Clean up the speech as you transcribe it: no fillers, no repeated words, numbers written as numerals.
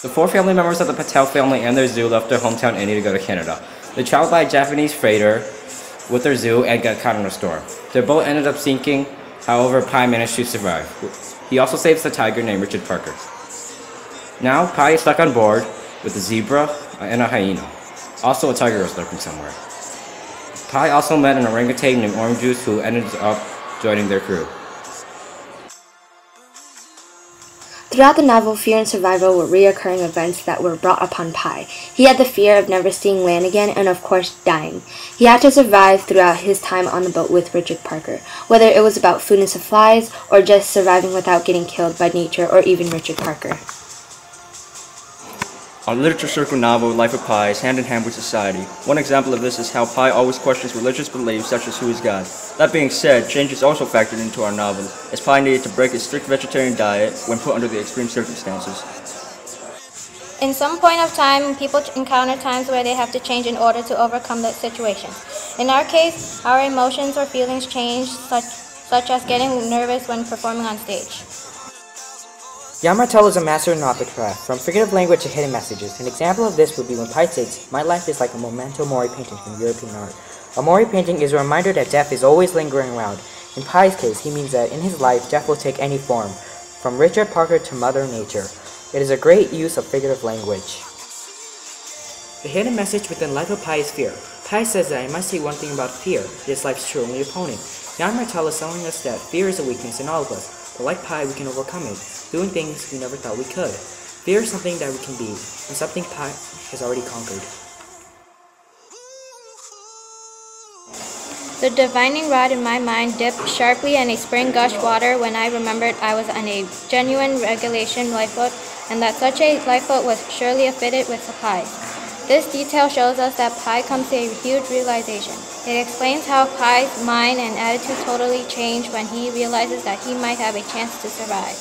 The four family members of the Patel family and their zoo left their hometown India to go to Canada. They traveled by a Japanese freighter with their zoo and got caught in a storm. Their boat ended up sinking, however, Pi managed to survive. He also saves the tiger named Richard Parker. Now, Pi is stuck on board with a zebra and a hyena. Also, a tiger is lurking somewhere. Pi also met an orangutan named Orange Juice who ended up joining their crew. Throughout the novel, fear and survival were recurring events that were brought upon Pi. He had the fear of never seeing land again and, of course, dying. He had to survive throughout his time on the boat with Richard Parker, whether it was about food and supplies or just surviving without getting killed by nature or even Richard Parker. Our literature circle novel, Life of Pi, is hand in hand with society. One example of this is how Pi always questions religious beliefs such as who is God. That being said, change is also factored into our novel, as Pi needed to break his strict vegetarian diet when put under the extreme circumstances. In some point of time, people encounter times where they have to change in order to overcome that situation. In our case, our emotions or feelings change, such as getting nervous when performing on stage. Yann Martel is a master in author craft, from figurative language to hidden messages. An example of this would be when Pi states, "My life is like a memento mori painting from European art." A mori painting is a reminder that death is always lingering around. In Pi's case, he means that in his life, death will take any form, from Richard Parker to Mother Nature. It is a great use of figurative language. The hidden message within Life of Pi is fear. Pi says that I must say one thing about fear, it is life's true only opponent. Yann Martel is telling us that fear is a weakness in all of us. But like Pi, we can overcome it, doing things we never thought we could. Fear is something that we can be, and something Pi has already conquered. The divining rod in my mind dipped sharply and a spring gushed water when I remembered I was on a genuine regulation lifeboat and that such a lifeboat was surely fitted with supplies. This detail shows us that Pi comes to a huge realization. It explains how Pi's mind and attitude totally change when he realizes that he might have a chance to survive.